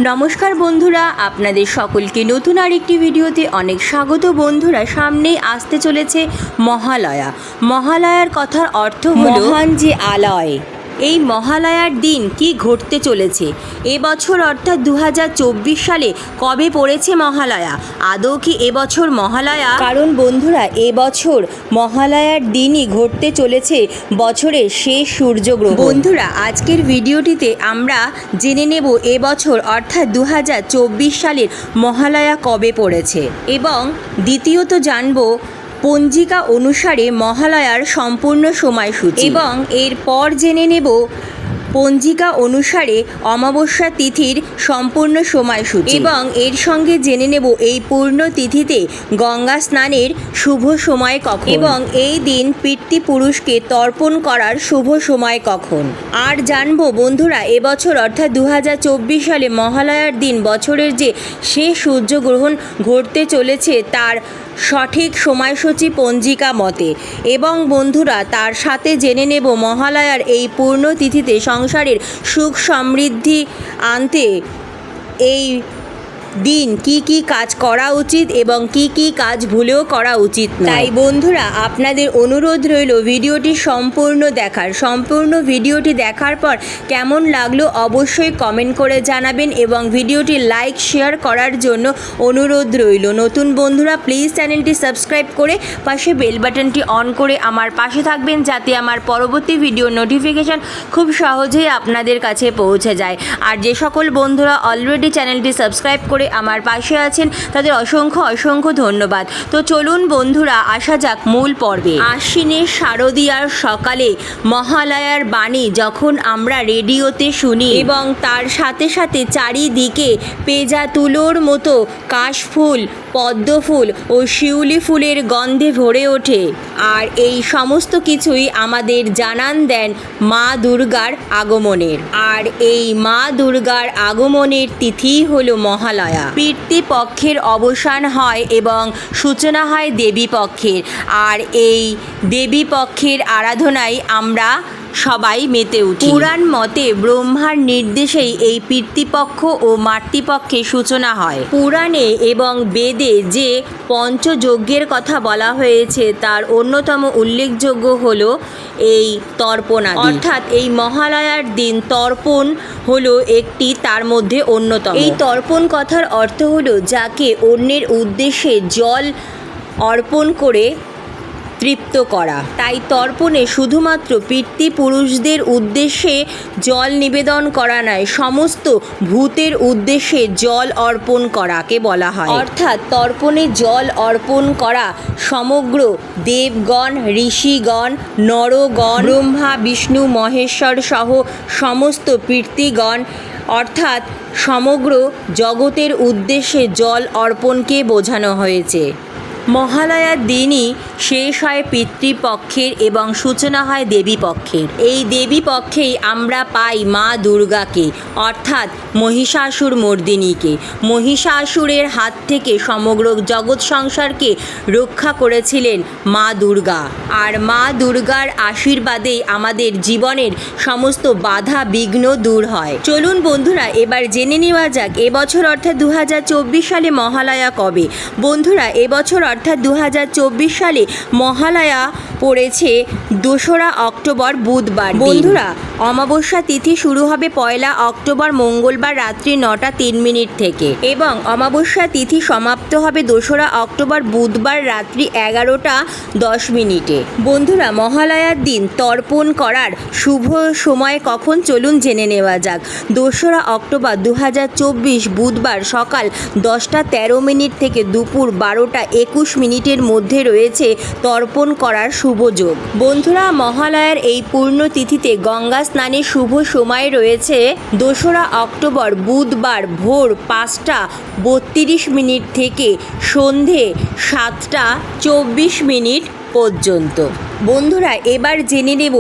নমস্কার বন্ধুরা, আপনাদের সকলকে নতুন আরেকটি ভিডিওতে অনেক স্বাগত। বন্ধুরা, সামনেই আসতে চলেছে মহালয়া। মহালয়ার কথার অর্থ হলো মহান যে আলয়। এই মহালয়ার দিন কি ঘটতে চলেছে এবছর, অর্থাৎ 2024 সালে কবে পড়েছে মহালয়া? আদৌ কি এবছর মহালয়া? কারণ বন্ধুরা, এবছর মহালয়ার দিনই ঘটতে চলেছে বছরের শেষ সূর্যগ্রহণ। বন্ধুরা, আজকের ভিডিওটিতে আমরা জেনে নেব এবছর অর্থাৎ 2024 সালের মহালয়া কবে পড়েছে, এবং দ্বিতীয়ত জানব পঞ্জিকা অনুসারে মহালয়ার সম্পূর্ণ সময়সূচি, এবং এরপর জেনে নেব পঞ্জিকা অনুসারে অমাবস্যা তিথির সম্পূর্ণ সময়সূচি, এবং এর সঙ্গে জেনে নেব এই পূর্ণ তিথিতে গঙ্গা স্নানের শুভ সময় কখন, এবং এই দিন পিতৃপুরুষকে তর্পণ করার শুভ সময় কখন। আর জানবো বন্ধুরা, এবছর অর্থাৎ 2024 সালে মহালয়ার দিন বছরের যে শেষ সূর্যগ্রহণ ঘটতে চলেছে তার সঠিক সময়সূচি পঞ্জিকা মতে। এবং বন্ধুরা, তার সাথে জেনে নেব মহালয়ার এই পূর্ণ তিথিতে সংসারের সুখ সমৃদ্ধি আনতে এই দিন কি কি কাজ করা উচিত এবং কি কি কাজ ভুলেও করা উচিত না। তাই বন্ধুরা, আপনাদের অনুরোধ রইল ভিডিওটি সম্পূর্ণ ভিডিওটি দেখার পর কেমন লাগলো অবশ্যই কমেন্ট করে জানাবেন, এবং ভিডিওটি লাইক শেয়ার করার জন্য অনুরোধ রইল। নতুন বন্ধুরা প্লিজ চ্যানেলটি সাবস্ক্রাইব করে পাশে বেল বাটনটি অন করে আমার পাশে থাকবেন, যাতে আমার পরবর্তী ভিডিও নোটিফিকেশান খুব সহজেই আপনাদের কাছে পৌঁছে যায়। আর যে সকল বন্ধুরা অলরেডি চ্যানেলটি সাবস্ক্রাইব করে আমার পাশে আছেন তাদের অসংখ্য ধন্যবাদ। তো চলুন বন্ধুরা, আসা যাক মূল পর্বে। আশ্বিনের শারদীয়ার সকালে মহালয়ার বাণী যখন আমরা রেডিওতে শুনি, এবং তার সাথে সাথে চারিদিকে পেঁজা তুলোর মতো কাশফুল, পদ্মফুল ও শিউলি ফুলের গন্ধে ভরে ওঠে, আর এই সমস্ত কিছুই আমাদের জানান দেন মা দুর্গার আগমনের। আর এই মা দুর্গার আগমনের তিথি হলো মহালয়া। পিতৃপক্ষের অবসান হয় এবং সূচনা হয় দেবী পক্ষের, আর এই দেবী পক্ষের আরাধনায় আমরা সবাই মেতে উঠি। পুরাণ মতে ব্রহ্মার নির্দেশেই এই পিতৃপক্ষ ও মাতৃপক্ষের সূচনা হয়। পুরাণে এবং বেদে যে পঞ্চযজ্ঞের কথা বলা হয়েছে তার অন্যতম উল্লেখযোগ্য হলো এই তর্পণাদি, অর্থাৎ এই মহালয়ার দিন তর্পণ হলো একটি তার মধ্যে অন্যতম। এই তর্পণ কথার অর্থ হলো যাকে অন্যের উদ্দেশ্যে জল অর্পণ করে তৃপ্ত করা। তাই তর্পণে শুধুমাত্র পিতৃপুরুষদের উদ্দেশ্যে জল নিবেদন করা নয়, সমস্ত ভূতের উদ্দেশ্যে জল অর্পণ করাকে বলা হয়। অর্থাৎ তর্পণে জল অর্পণ করা সমগ্র দেবগণ, ঋষিগণ, নরগণ, ব্রহ্মা, বিষ্ণু, মহেশ্বর সহ সমস্ত পিতৃগণ, অর্থাৎ সমগ্র জগতের উদ্দেশ্যে জল অর্পণকে বোঝানো হয়েছে। মহালয়ার দিনই শেষ হয় পিতৃপক্ষের এবং সূচনা হয় দেবী পক্ষের। এই দেবী পক্ষেই আমরা পাই মা দুর্গাকে, অর্থাৎ মহিষাসুর মর্দিনীকে। মহিষাসুরের হাত থেকে সমগ্র জগৎ সংসারকে রক্ষা করেছিলেন মা দুর্গা, আর মা দুর্গার আশীর্বাদেই আমাদের জীবনের সমস্ত বাধা বিঘ্ন দূর হয়। চলুন বন্ধুরা, এবার জেনে নেওয়া যাক এবছর অর্থাৎ 2024 সালে মহালয়া কবে। বন্ধুরা, এবছর অর্থাৎ 2024 সালে মহালয়া পড়েছে 2রা অক্টোবর বুধবার। বন্ধুরা, অমাবস্যা তিথি শুরু হবে 1লা অক্টোবর মঙ্গলবার রাত্রি 9টা 3 মিনিট থেকে, এবং অমাবস্যা তিথি সমাপ্ত হবে 2রা অক্টোবর বুধবার রাত্রি 11টা 10 মিনিটে। বন্ধুরা, মহালয়ার দিন তর্পণ করার শুভ সময় কখন চলুন জেনে নেওয়া যাক। 2রা অক্টোবর 2024 বুধবার সকাল 10টা 13 মিনিট থেকে দুপুর 12টা 21 মিনিটের মধ্যে রয়েছে তর্পণ করার শুভ যোগ। বন্ধুরা, মহালয়ার এই পূর্ণ তিথিতে গঙ্গা স্নানের শুভ সময় রয়েছে 2রা অক্টোবর বুধবার ভোর 5টা 32 মিনিট থেকে সন্ধে 7টা 24 মিনিট পর্যন্ত। বন্ধুরা, এবার জেনে নেব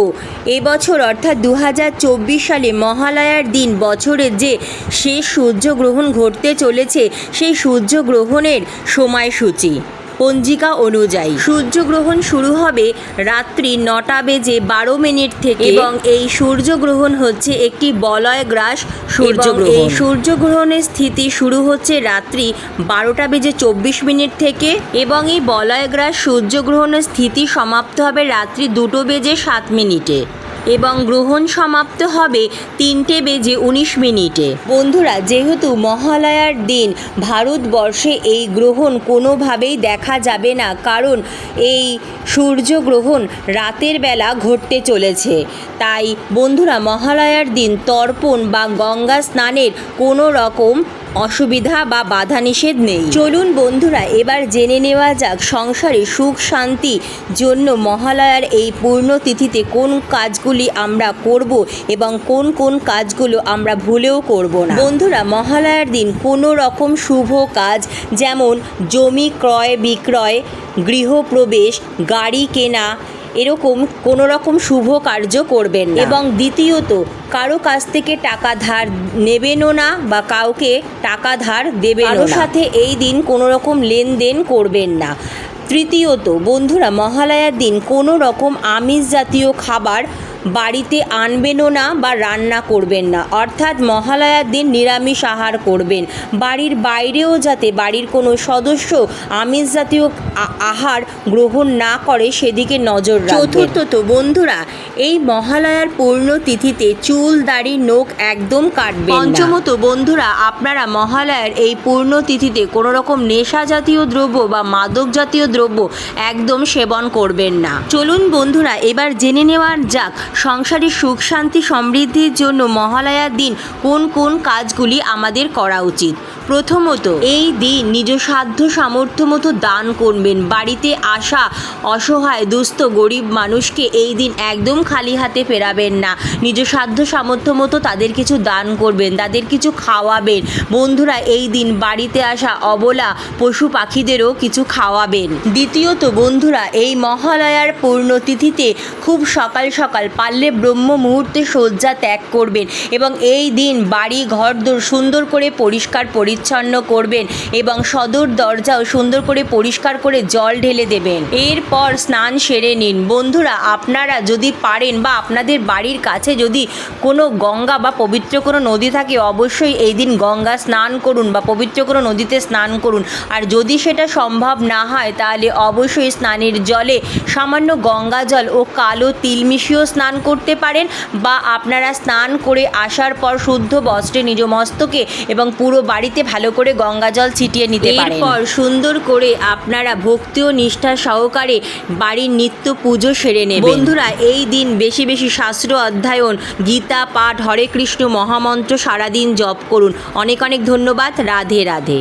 এবছর অর্থাৎ 2024 সালে মহালয়ার দিন বছরের যে শেষ সূর্যগ্রহণ ঘটতে চলেছে সেই সূর্যগ্রহণের সময়সূচি। পঞ্জিকা অনুযায়ী। সূর্যগ্রহণ শুরু হবে রাত্রি 9:12 থেকে এবং এই সূর্যগ্রহণ হচ্ছে একটি বলয়গ্রাস সূর্যগ্রহণ। এই সূর্যগ্রহণের স্থিতি শুরু হচ্ছে রাত্রি 12:24 থেকে এবং এই বলয়গ্রাস সূর্যগ্রহণের স্থিতি সমাপ্ত হবে রাত্রি 2:07 এবং গ্রহণ সমাপ্ত হবে 3:19। বন্ধুরা, যেহেতু মহালয়ার দিন ভারতবর্ষে এই গ্রহণ কোনোভাবেই দেখা যাবে না, কারণ এই সূর্যগ্রহণ রাতের বেলা ঘটতে চলেছে। তাই বন্ধুরা, মহালয়ার দিন তর্পণ বা গঙ্গা স্নানের কোনো রকম অসুবিধা বা বাধা নিষেধ নেই। চলুন বন্ধুরা, এবার জেনে নেওয়া যাক সংসারে সুখ শান্তি জন্য মহালয়ার এই পূর্ণ তিথিতে কোন কাজগুলি আমরা করব এবং কোন কোন কাজগুলো আমরা ভুলেও করব না। বন্ধুরা, মহালয়ার দিন কোনো রকম শুভ কাজ যেমন জমি ক্রয় বিক্রয়, গৃহপ্রবেশ, গাড়ি কেনা, এরকম কোনো রকম শুভ কার্য করবেন না। এবং দ্বিতীয়ত, কারো কাছ থেকে টাকা ধার নেবেনও না বা কাউকে টাকা ধার দেবেন না। কারোর সাথে এই দিন কোনো রকম লেনদেন করবেন না। তৃতীয়ত বন্ধুরা, মহালয়ার দিন কোনো রকম আমিষ জাতীয় খাবার বাড়িতে আনবেনও না বা রান্না করবেন না, অর্থাৎ মহালয়ার দিন নিরামিষ আহার করবেন। বাড়ির বাইরেও যাতে বাড়ির কোনো সদস্য আমিষ জাতীয় আহার গ্রহণ না করে সেদিকে নজর রাখবেন। চতুর্থত বন্ধুরা, এই মহালয়ার পূর্ণ তিথিতে চুল দাড়ি নখ একদম কাটবেন না। পঞ্চমত বন্ধুরা, আপনারা মহালয়ার এই পূর্ণ তিথিতে কোনো রকম নেশা জাতীয় দ্রব্য বা মাদক জাতীয় দ্রব্য একদম সেবন করবেন না। চলুন বন্ধুরা, এবার জেনে নেওয়া যাক সংসারে সুখ শান্তি সমৃদ্ধির জন্য মহালয়ার দিন কোন কোন কাজগুলি আমাদের করা উচিত। প্রথমত, এই দিন নিজ সাধ্য সামর্থ্য মতো দান করবেন। বাড়িতে আসা অসহায় দুস্থ গরিব মানুষকে এই দিন একদম খালি হাতে ফেরাবেন না। নিজ সাধ্য সামর্থ্য মতো তাদের কিছু দান করবেন, তাদের কিছু খাওয়াবেন। বন্ধুরা, এই দিন বাড়িতে আসা অবলা পশু পাখিদেরও কিছু খাওয়াবেন। দ্বিতীয়ত বন্ধুরা, এই মহালয়ার পূর্ণতিথিতে খুব সকাল সকাল পারলে ব্রহ্ম মুহূর্তে শয্যা ত্যাগ করবেন এবং এই দিন বাড়ি ঘরদোর সুন্দর করে পরিষ্কার পরিচ্ছন্ন করবেন এবং সদর দরজাও সুন্দর করে পরিষ্কার করে জল ঢেলে দেবেন। এরপর স্নান সেরে নিন। বন্ধুরা, আপনারা যদি পারেন বা আপনাদের বাড়ির কাছে যদি কোনো গঙ্গা বা পবিত্র কোনো নদী থাকে, অবশ্যই এই দিন গঙ্গা স্নান করুন বা পবিত্র কোনো নদীতে স্নান করুন। আর যদি সেটা সম্ভব না হয় তাহলে অবশ্যই স্নানের জলে সামান্য গঙ্গা জল ও কালো তিল মিশিয়েও স্নান করতে পারেন, বা আপনারা স্নান করে আসার পর শুদ্ধ বস্ত্রে নিজ মস্তকে এবং পুরো বাড়িতে ভালো করে গঙ্গা জল ছিটিয়ে নিতে পারেন। এরপর সুন্দর করে আপনারা ভক্তি ও নিষ্ঠা সহকারে বাড়ির নিত্য পুজো সেরে নেবেন। বন্ধুরা, এই দিন বেশি বেশি শাস্ত্র অধ্যয়ন, গীতা পাঠ, হরে কৃষ্ণ মহামন্ত্র সারাদিন জপ করুন। অনেক অনেক ধন্যবাদ। রাধে রাধে।